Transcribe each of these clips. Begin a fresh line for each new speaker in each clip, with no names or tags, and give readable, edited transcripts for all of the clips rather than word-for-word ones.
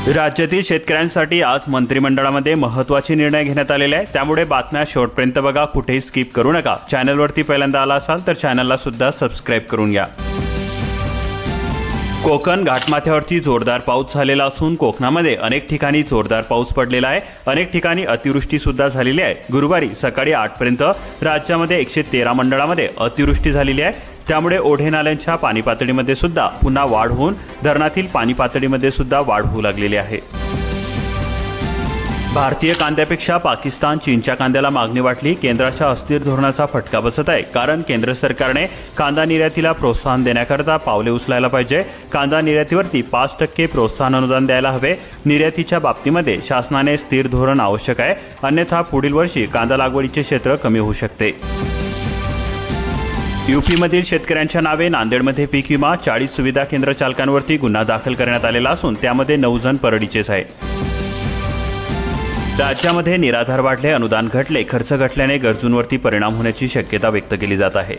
राज्यातील शेतकऱ्यांसाठी आज मंत्रिमंडळामध्ये महत्त्वाचे निर्णय घेण्यात आलेले आहे। त्यामुळे बातम्या शेवटपर्यंत बघा, कुठेही स्किप करू नका। चॅनलवरती पहिल्यांदा आला असाल तर चॅनलला सुद्धा सबस्क्राइब करून घ्या। कोकण घाटमाथ्यावरती जोरदार पाऊस झालेला असून कोकणामध्ये अनेक ठिकाणी जोरदार पाऊस पडलेला आहे। अनेक ठिकाणी अतिवृष्टी सुद्धा झालेली आहे। गुरुवारी सकाळी 8 पर्यंत राज्यामध्ये 113 मंडळामध्ये अतिवृष्टी झालेली आहे। त्यामुळे ओढे नाल्यांच्या पाणी पातळीमध्ये सुद्धा पुन्हा वाढ होऊन धरणातील पाणी पातळीमध्ये सुद्धा वाढ होऊ लागलेली आहे। भारतीय कांद्यापेक्षा पाकिस्तान चीनच्या कांद्याला मागणी वाढली। केंद्राच्या अस्थिर धोरणाचा फटका बसत आहे, कारण केंद्र सरकारने कांदा निर्यातीला प्रोत्साहन देण्याकरता पावले उचलायला पाहिजे। कांदा निर्यातीवरती 5% प्रोत्साहन अनुदान द्यायला हवे। निर्यातीच्या बाबतीमध्ये शासनाने स्थिर धोरण आवश्यक आहे, अन्यथा पुढील वर्षी कांदा लागवडीचे क्षेत्र कमी होऊ शकते। यूपीमधील शेतकऱ्यांच्या नावे नांदेडमध्ये पीक विमा 40 सुविधा केंद्र चालकांवरती गुन्हा दाखल करण्यात आलेला असून त्यामध्ये 9 जण परळीचेच आहे। राज्यामध्ये निराधार वाढले, अनुदान घटले, खर्च घटल्याने गरजूंवरती परिणाम होण्याची शक्यता व्यक्त केली जात आहे।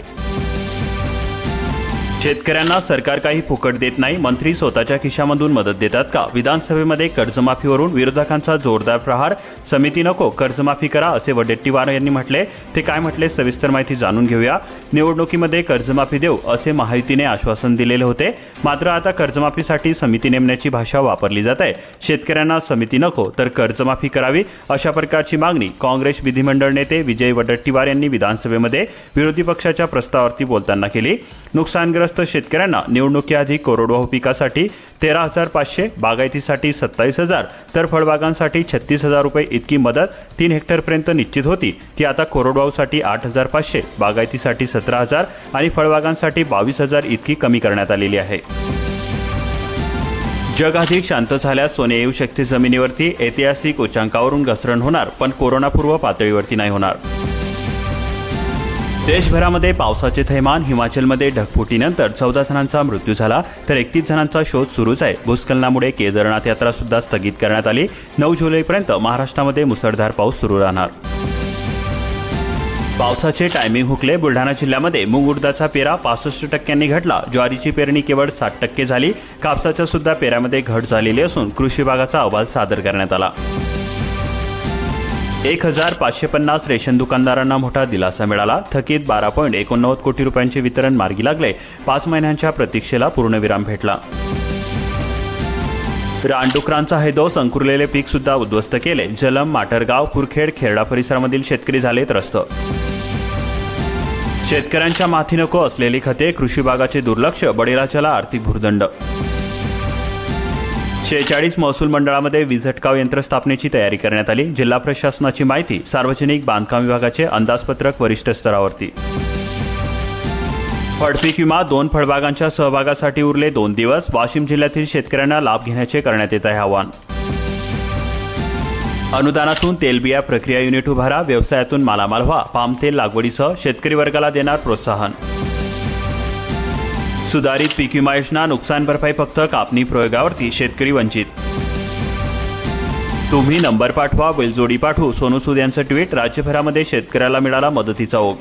शेतकऱ्यांना सरकार काही फुकट देत नाही, मंत्री स्वतःच्या खिशामधून मदत देतात का? विधानसभेमध्ये कर्जमाफीवरून विरोधकांचा जोरदार प्रहार। समिती नको, कर्जमाफी करा, असे वडेट्टीवार यांनी म्हटले। ते काय म्हटले सविस्तर माहिती जाणून घेऊया। निवडणुकीमध्ये कर्जमाफी देऊ असे महायुतीने आश्वासन दिलेले होते, मात्र आता कर्जमाफीसाठी समिती नेमण्याची भाषा वापरली जात आहे। शेतकऱ्यांना समिती नको तर कर्जमाफी करावी, अशा प्रकारची मागणी काँग्रेस विधिमंडळ नेते विजय वडेट्टीवार यांनी विधानसभेमध्ये विरोधी पक्षाच्या प्रस्तावावरती बोलताना केली। नुकसानग्रस्त शेतकऱ्यांना निवडणुकीआधी कोरडवाहू पिकासाठी 13,500, बागायतीसाठी 27,000 तर फळबागांसाठी 36,000 रुपये इतकी मदत 3 हेक्टरपर्यंत निश्चित होती, ती आता कोरडवाहूसाठी 8,500, बागायतीसाठी 17,000 आणि फळबागांसाठी 22,000 इतकी कमी करण्यात आलेली आहे। जग अधिक शांत झाल्यास सोने येऊ शकते जमिनीवरती। ऐतिहासिक उच्चांकावरून घसरण होणार, पण कोरोनापूर्व पातळीवरती नाही होणार। देशभरामध्ये पावसाचे थैमान। हिमाचलमध्ये ढगफुटीनंतर 14 जणांचा मृत्यू झाला, तर 31 जणांचा शोध सुरूच आहे। भूस्खलनामुळे केदारनाथ यात्रा सुद्धा स्थगित करण्यात आली। 9 जुलैपर्यंत महाराष्ट्रामध्ये मुसळधार पाऊस सुरू राहणार। पावसाचे टायमिंग हुकले। बुलढाणा जिल्ह्यामध्ये मूग उडदाचा पेरा 65% घटला। ज्वारीची पेरणी केवळ 60% झाली। कापसाच्या सुद्धा पेऱ्यामध्ये घट झालेली असून कृषी विभागाचा अहवाल सादर करण्यात आला। 1,550 रेशन दुकानदारांना मोठा दिलासा मिळाला। थकीत 12.89 कोटी रुपयांचे वितरण मार्गी लागले। 5 महिन्यांच्या प्रतीक्षेला पूर्णविराम भेटला। रानडुकरांचा हैदोस, अंकुरलेले पीक सुद्धा उद्ध्वस्त केले। जलम, माटरगाव, कुरखेड, खेरडा परिसरामधील शेतकरी झाले त्रस्त। शेतकऱ्यांच्या माथी नको असलेली खते, कृषी विभागाचे दुर्लक्ष, बळीराजाला आर्थिक भुर्दंड। 46 महसूल मंडळामध्ये वीज झटकाव यंत्र स्थापनेची तयारी करण्यात आली। जिल्हा प्रशासनाची माहिती। सार्वजनिक बांधकाम विभागाचे अंदाजपत्रक वरिष्ठ स्तरावरती। फळपीक विमा 2 फळबागांच्या सहभागासाठी उरले 2 दिवस। वाशिम जिल्ह्यातील शेतकऱ्यांना लाभ घेण्याचे करण्यात येत आहे आवाहन। अनुदानातून तेलबिया प्रक्रिया युनिट उभारा, व्यवसायातून मालामाल व्हा। पामतेल लागवडीसह शेतकरी वर्गाला देणार प्रोत्साहन। सुधारित पीक विमा योजना, नुकसान भरपाई फक्त कापणी प्रयोगावरती, शेतकरी वंचित। तुम्ही नंबर पाठवा, बैलजोडी पाठवू, सोनू सूद यांचं ट्विट। राज्यभरामध्ये शेतकऱ्याला मिळाला मदतीचा ओघ।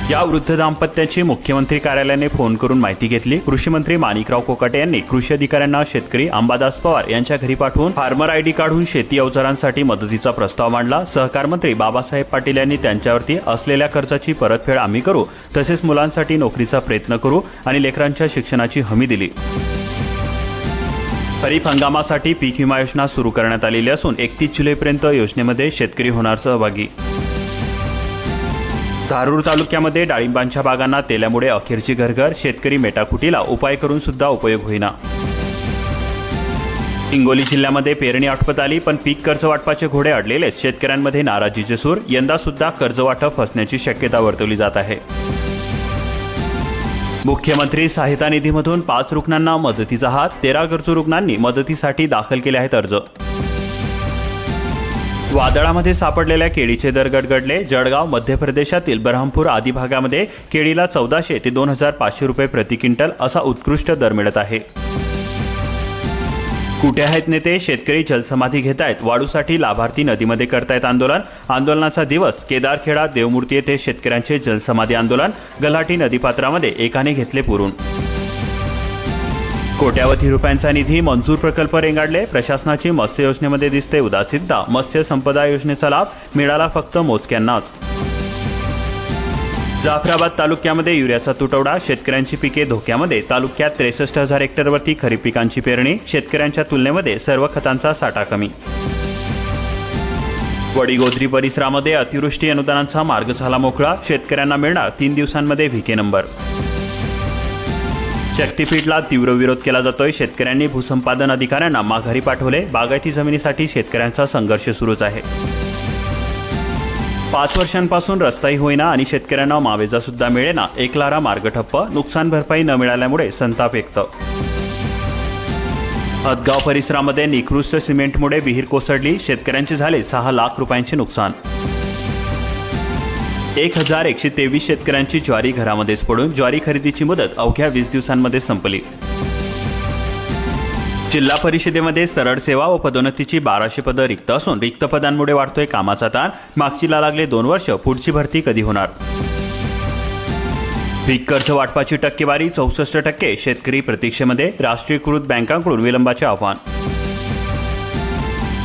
या वृद्ध दाम्पत्याची मुख्यमंत्री कार्यालयाने फोन करून माहिती घेतली। कृषी मंत्री माणिकराव कोकाटे यांनी कृषी अधिकाऱ्यांना शेतकरी अंबादास पवार यांच्या घरी पाठवून फार्मर आयडी काढून शेती अवजारांसाठी मदतीचा प्रस्ताव मांडला। सहकार मंत्री बाबासाहेब पाटील यांनी त्यांच्यावरती असलेल्या खर्चाची परतफेड आम्ही करू, तसेच मुलांसाठी नोकरीचा प्रयत्न करू आणि लेकरांच्या शिक्षणाची हमी दिली। खरीप हंगामासाठी पीक विमा योजना सुरू करण्यात आलेली असून 31 जुलैपर्यंत योजनेमध्ये शेतकरी होणार सहभागी। धारूर तालुक्यामध्ये डाळिंबांच्या बागांना तेल्यामुळे अखेरची घरघर, शेतकरी मेटाकुटीला उपाय करून सुद्धा उपयोग होईना। हिंगोली जिल्ह्यामध्ये पेरणी आटोपत आली, पण पीक कर्ज वाटपाचे घोडे अडलेले। शेतकऱ्यांमध्ये नाराजीचे सूर। यंदा सुद्धा कर्ज वाटप फसण्याची शक्यता वर्तवली जात आहे। मुख्यमंत्री सहायता निधीमधून 5 रुग्णांना मदतीचा हात। 13 गरजू रुग्णांनी मदतीसाठी दाखल केले आहेत अर्ज। वादळामध्ये सापडलेल्या केळीचे दर गडगडले। जळगाव, मध्य प्रदेशातील बरहमपूर आदी भागामध्ये केळीला 1400 ते 2,500 रुपये प्रति क्विंटल असा उत्कृष्ट दर मिळत आहे। कुठे आहेत नेते? शेतकरी जलसमाधी घेत आहेत। वाढूसाठी लाभार्थी नदीमध्ये करतायत आंदोलन। आंदोलनाचा दिवस। केदारखेडा, देवमूर्ती येथे शेतकऱ्यांचे जलसमाधी आंदोलन। गल्हाटी नदीपात्रामध्ये एकाने घेतले पुरून। कोट्यावधी रुपयांचा निधी मंजूर प्रकल्प रेंगाळले. प्रशासनाची मत्स्य योजनेमध्ये दिसते उदासीनता. मत्स्य संपदा योजनेचा लाभ मिळाला फक्त मोजक्यांनाच. जाफराबाद तालुक्यामध्ये युरियाचा तुटवडा. शेतकऱ्यांची पिके धोक्यामध्ये. तालुक्यात 63,000 हेक्टरवरती खरीप पिकांची पेरणी. शेतकऱ्यांच्या तुलनेमध्ये सर्व खतांचा साठा कमी. वडीगोद्री परिसरामध्ये अतिवृष्टी अनुदानांचा मार्ग झाला मोकळा. शेतकऱ्यांना मिळणार 3 दिवसांमध्ये व्हीके नंबर. शक्तीपीठला तीव्र विरोध केला जातोय. शेतकऱ्यांनी भूसंपादन अधिकाऱ्यांना माघारी पाठवले. बागायती जमिनीसाठी शेतकऱ्यांचा संघर्ष सुरूच आहे. 5 वर्षांपासून रस्ताही होईना आणि शेतकऱ्यांना मावेजा सुद्धा मिळेना. एकलारा मार्ग ठप्प. नुकसान भरपाई न मिळाल्यामुळे संताप व्यक्त. हदगाव परिसरामध्ये निकृष्ट सिमेंटमुळे विहीर कोसळली. शेतकऱ्यांचे झाले 6 लाख रुपयांचे नुकसान. 1123 शेतकऱ्यांची ज्वारी घरामध्येच पडून. ज्वारी खरेदीची मुदत अवघ्या 20 दिवसांमध्ये संपली. जिल्हा परिषदेमध्ये सरळ सेवा व पदोन्नतीची 1200 पदं रिक्त असून रिक्त पदांमुळे वाढतोय कामाचा ताण. मागचीला लागले 2 वर्ष. पुढची भरती कधी होणार? पीक कर्ज वाटपाची टक्केवारी 64%. शेतकरी प्रतीक्षेमध्ये. राष्ट्रीयकृत बँकांकडून विलंबाचे आव्हान.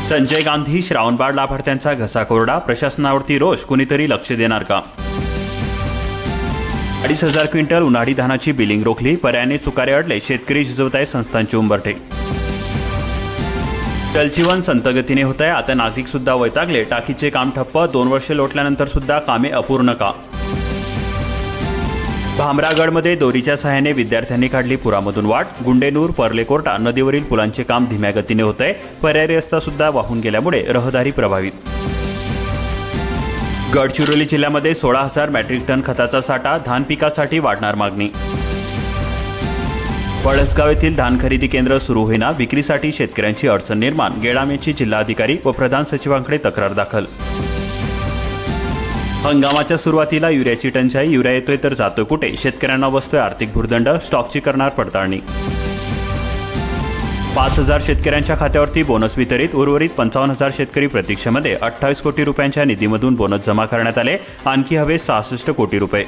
संजय गांधी श्रावणबाळ लाभार्थ्यांचा घसा कोरडा. प्रशासनावरती रोष. कुणीतरी लक्ष देणार का? 2,500 क्विंटल उन्हाळी धानाची बिलिंग रोखली. पर्यायाने चुकारे अडले. शेतकरी झिजवत आहे संस्थांचे उंबरठे. जलजीवन संतगतीने होत आहे. आता नागरिक सुद्धा वैतागले. टाकीचे काम ठप्प. 2 वर्षे लोटल्यानंतर सुद्धा कामे अपूर्ण का? भामरागडमध्ये दोरीच्या सहाय्याने विद्यार्थ्यांनी काढली पुरामधून वाट. गुंडेनूर पर्लेकोर्टा नदीवरील पुलांचे काम धीम्या गतीने होत आहे. पर्यायी रस्ता सुद्धा वाहून गेल्यामुळे रहदारी प्रभावित. गडचिरोली जिल्ह्यामध्ये 16,000 मेट्रिक टन खताचा साठा. धान पिकासाठी वाढणार मागणी. पळसगाव येथील धान खरेदी केंद्र सुरू होईना. विक्रीसाठी शेतकऱ्यांची अडचण निर्माण. गेडामेची जिल्हाधिकारी व प्रधान सचिवांकडे तक्रार दाखल. हंगामाच्या सुरुवातीला युरियाची टंचाई. युरिया येतोय तर जातोय कुठे? शेतकऱ्यांना बसतोय आर्थिक भुर्दंड. स्टॉकची करणार पडताळणी. 5,000 शेतकऱ्यांच्या खात्यावरती बोनस वितरित. उर्वरित 55,000 शेतकरी प्रतीक्षेमध्ये. 28 कोटी रुपयांच्या निधीमधून बोनस जमा करण्यात आले. आणखी हवे 66 कोटी रुपये.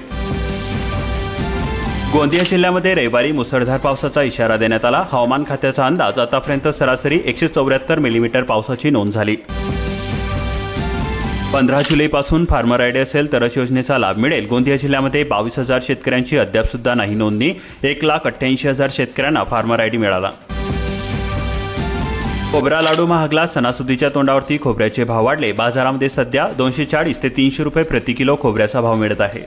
गोंदिया जिल्ह्यामध्ये रविवारी मुसळधार पावसाचा इशारा देण्यात आला. हवामान खात्याचा अंदाज. आतापर्यंत सरासरी 174 मिलीमीटर पावसाची नोंद झाली. 15 जुलैपासून फार्मर आयडी असेल तरच योजनेचा लाभ मिळेल. गोंदिया जिल्ह्यामध्ये 22,000 शेतकऱ्यांची अद्याप सुद्धा नाही नोंदणी. 1,88,000 शेतकऱ्यांना फार्मर आयडी मिळाला. खोबरा लाडू महागला. सणासुदीच्या तोंडावरती खोबऱ्याचे भाव वाढले. बाजारामध्ये सध्या 240 ते 300 रुपये प्रति किलो खोबऱ्याचा भाव मिळत आहे.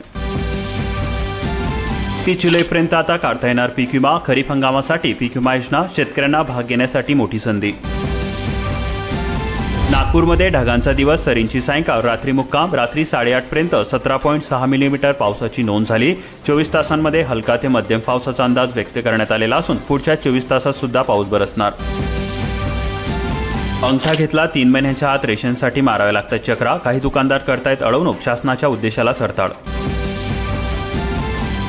30 जुलैपर्यंत आता काढता येणार पीक विमा. खरीप हंगामासाठी पीक विमा योजना. शेतकऱ्यांना भाग घेण्यासाठी मोठी संधी. नागपूरमध्ये ढगांचा दिवस. सरींची सायंकाळ. रात्री मुक्काम. रात्री 8:30 पर्यंत 17.6 मिलीमीटर पावसाची नोंद झाली. 24 तासांमध्ये हलका ते मध्यम पावसाचा अंदाज व्यक्त करण्यात आलेला असून पुढच्या 24 तासात सुद्धा पाऊस बरसणार. अंगठा घेतला. 3 महिन्यांच्या आत रेशनसाठी माराव्या लागतात चक्रा. काही दुकानदार करतायत अडवणूक. शासनाच्या उद्देशाला सरताळ.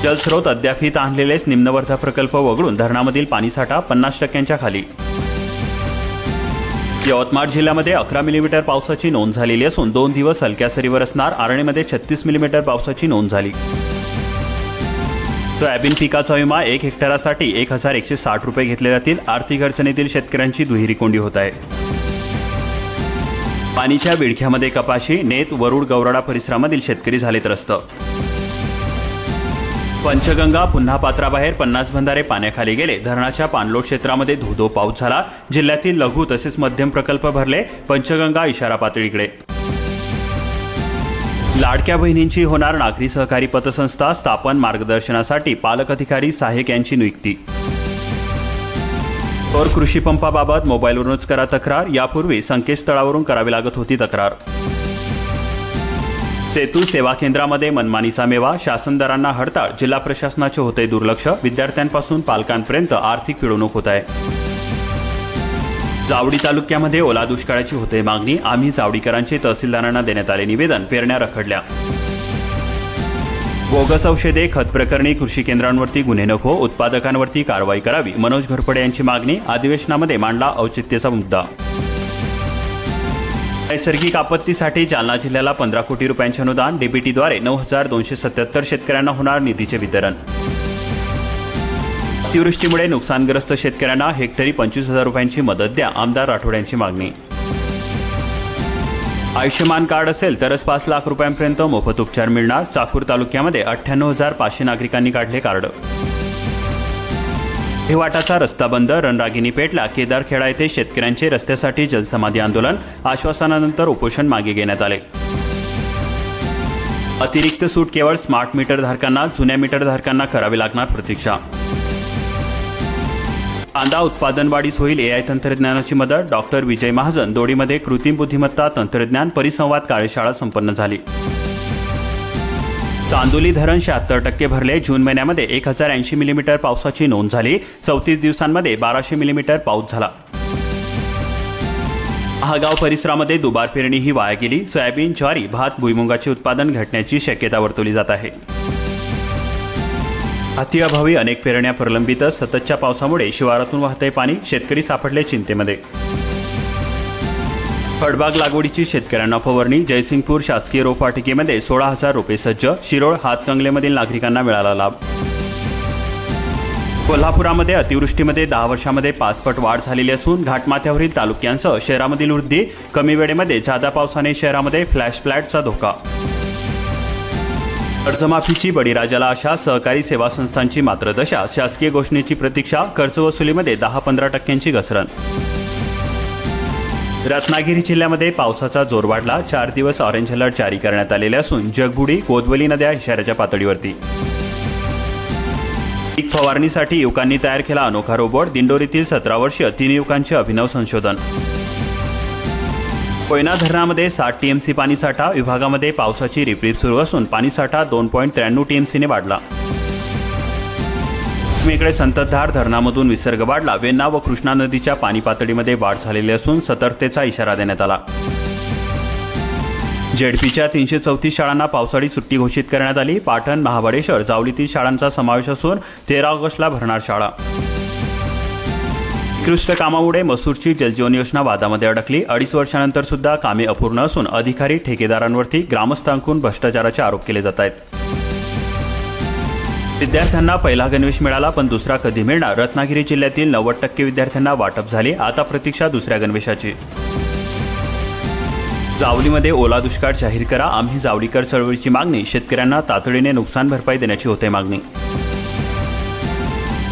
जलस्रोत अद्यापही ताणलेलेच. निम्नवर्धा प्रकल्प वगळून धरणामधील पाणीसाठा 50% खाली. यवतमाळ जिल्ह्यामध्ये 11 मिलीमीटर पावसाची नोंद झालेली असून 2 दिवस हलक्या सरीवर असणार. आर्णीमध्ये 36 मिलीमीटर पावसाची नोंद झाली. सोयाबीन पिकाचा विमा 1 हेक्टरासाठी 1,160 रुपये घेतले जातील. आर्थिक अडचणीतील शेतकऱ्यांची दुहेरी कोंडी होत आहे. पाणीच्या विळख्यामध्ये कपाशी. नेत वरुड गौराडा परिसरामधील शेतकरी झाले त्रस्त. पंचगंगा पुन्हा पात्राबाहेर. 50 बंधारे पाण्याखाली गेले. धरणाच्या पाणलोट क्षेत्रामध्ये धोधो पाऊस झाला. जिल्ह्यातील लघु तसेच मध्यम प्रकल्प भरले. पंचगंगा इशारा पातळीकडे. लाडक्या बहिणींची होणार नागरी सहकारी पतसंस्था. स्थापन. मार्गदर्शनासाठी पालक अधिकारी सहाय्यक यांची नियुक्ती. और कृषी पंपाबाबत मोबाईलवरूनच करा तक्रार. यापूर्वी संकेतस्थळावरून करावी लागत होती तक्रार. सेतू सेवा केंद्रामध्ये मनमानीचा मेवा. शासन दरांना हडताळ. जिल्हा प्रशासनाचे होते दुर्लक्ष. विद्यार्थ्यांपासून पालकांपर्यंत आर्थिक पिळवणूक होत आहे. जावडी तालुक्यामध्ये ओला दुष्काळाची होते मागणी. आम्ही जावडीकरांचे तहसीलदारांना देण्यात आले निवेदन. पेरण्या रखडल्या. बोगस औषधे खत प्रकरणी कृषी केंद्रांवरती गुन्हे नको. उत्पादकांवरती कारवाई करावी. मनोज घोरपडे यांची मागणी. अधिवेशनामध्ये मांडला औचित्याचा मुद्दा. नैसर्गिक आपत्तीसाठी जालना जिल्ह्याला 15 कोटी रुपयांचे अनुदान. डीबीटीद्वारे 9,277 शेतकऱ्यांना होणार निधीचे वितरण. अतिवृष्टीमुळे नुकसानग्रस्त शेतकऱ्यांना हेक्टरी 25,000 रुपयांची मदत द्या, आमदार राठोड मागणी. आयुष्यमान कार्ड असेल तरच 5 लाख रुपयांपर्यंत मोफत उपचार मिळणार. चाकूर तालुक्यामध्ये 98,500 नागरिकांनी काढले कार्ड. हेवाटाचा रस्ता बंद, रणरागिणी पेटला. केदारखेडा येथे शेतकऱ्यांचे रस्त्यासाठी जलसमाधी आंदोलन, आश्वासनानंतर उपोषण मागे घेण्यात आले. अतिरिक्त सूट केवळ स्मार्ट मीटर धारकांना, जुन्या मीटर धारकांना करावी लागणार प्रतीक्षा. कांदा उत्पादन वाढीस होईल AI तंत्रज्ञानाची मदत. डॉक्टर विजय महाजन. दोडीमध्ये कृत्रिम बुद्धिमत्ता तंत्रज्ञान परिसंवाद कार्यशाळा संपन्न झाली. चांदोली धरण 76% भरले. जून महिन्यामध्ये 1080 मिलीमीटर पावसाची नोंद झाली. 34 दिवसांमध्ये 1200 मिलीमीटर पाऊस झाला. महागाव परिसरामध्ये दुबार पेरणी ही वाया गेली. सोयाबीन, ज्वारी, भात, भुईमुगाचे उत्पादन घटण्याची शक्यता वर्तवली जात आहे. अतिअभावी अनेक पेरण्या प्रलंबितच. सततच्या पावसामुळे शिवारातून वाहतंय पाणी. शेतकरी सापडले चिंतेमध्ये. फळबाग लागवडीची शेतकऱ्यांना फवारणी. जयसिंगपूर शासकीय रोपवाटिकेमध्ये 16,000 रोपे सज्ज. शिरोळ हातकंगलेमधील नागरिकांना मिळाला लाभ. कोल्हापुरामध्ये अतिवृष्टीमध्ये 10 वर्षांमध्ये 5 पट वाढ झालेली असून घाटमाथ्यावरील तालुक्यांसह शहरामधील वृद्धी. कमी वेळेमध्ये जादा पावसाने शहरामध्ये फ्लॅश फ्लॅटचा धोका. कर्जमाफीची बळीराजाला आशा. सहकारी सेवा संस्थांची मात्र दशा. शासकीय घोषणेची प्रतीक्षा. कर्जवसुलीमध्ये 10-15% घसरण. रत्नागिरी जिल्ह्यामध्ये पावसाचा जोर वाढला. 4 दिवस ऑरेंज अलर्ट जारी करण्यात आलेले असून जगबुडी, कोदवली नद्या इशाऱ्याच्या पातळीवरती. पीक फवारणीसाठी युवकांनी तयार केला अनोखा रोबोट. दिंडोरीतील 17 वर्षीय 3 युवकांचे अभिनव संशोधन. कोयना धरणामध्ये 60 TMC पाणीसाठा. विभागामध्ये पावसाची रिपरिप सुरू असून पाणीसाठा 2.93 TMCने वाढला. इकडे संततधार धरणामधून विसर्ग वाढला. वेण्णा व कृष्णा नदीच्या पाणी पातळीमध्ये वाढ झालेली असून सतर्कतेचा इशारा देण्यात आला. जेडपीच्या 334 शाळांना पावसाळी सुट्टी घोषित करण्यात आली. पाटण, महाबळेश्वर, जावलीतील शाळांचा समावेश असून 13 ऑगस्टला भरणार शाळा. उत्कृष्ट कामामुळे मसूरची जलजीवन योजना वादामध्ये अडकली. 2.5 वर्षानंतर सुद्धा कामे अपूर्ण असून अधिकारी ठेकेदारांवरती ग्रामस्थांकडून भ्रष्टाचाराचे आरोप केले जात आहेत. विद्यार्थ्यांना पहिला गणवेश मिळाला, पण दुसरा कधी मिळणार? रत्नागिरी जिल्ह्यातील 90% विद्यार्थ्यांना वाटप झाले. आता प्रतीक्षा दुसऱ्या गणवेशाची. जावलीमध्ये ओला दुष्काळ जाहीर करा. आम्ही जावलीकर चळवळीची मागणी. शेतकऱ्यांना तातडीने नुकसान भरपाई देण्याची होते मागणी.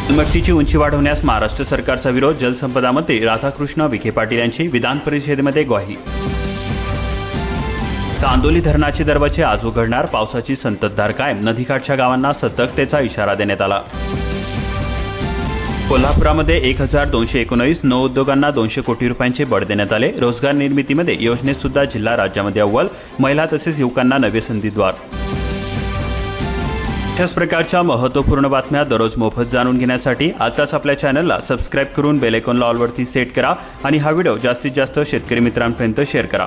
अलमट्टीची उंची वाढवण्यास महाराष्ट्र सरकारचा विरोध. जलसंपदा मंत्री राधाकृष्ण विखे पाटील यांची विधान परिषदेमध्ये ग्वाही. चांदोली धरणाचे दरवाजे आज उघडणार. पावसाची संततधार कायम. नदीकाठच्या गावांना सतर्कतेचा इशारा देण्यात आला. कोल्हापुरामध्ये 1,219 नवउद्योगांना 200 कोटी रुपयांचे बळ देण्यात आले. रोजगार निर्मितीमध्ये योजनेत सुद्धा जिल्हा राज्यामध्ये अव्वल. महिला तसेच युवकांना नवे संधीद्वार. अशाच प्रकारच्या महत्त्वपूर्ण बातम्या दररोज मोफत जाणून घेण्यासाठी आताच आपल्या चॅनलला सबस्क्राईब करून बेल आयकॉनला ऑलवरती सेट करा आणि हा व्हिडिओ जास्तीत जास्त शेतकरी मित्रांपर्यंत शेअर करा.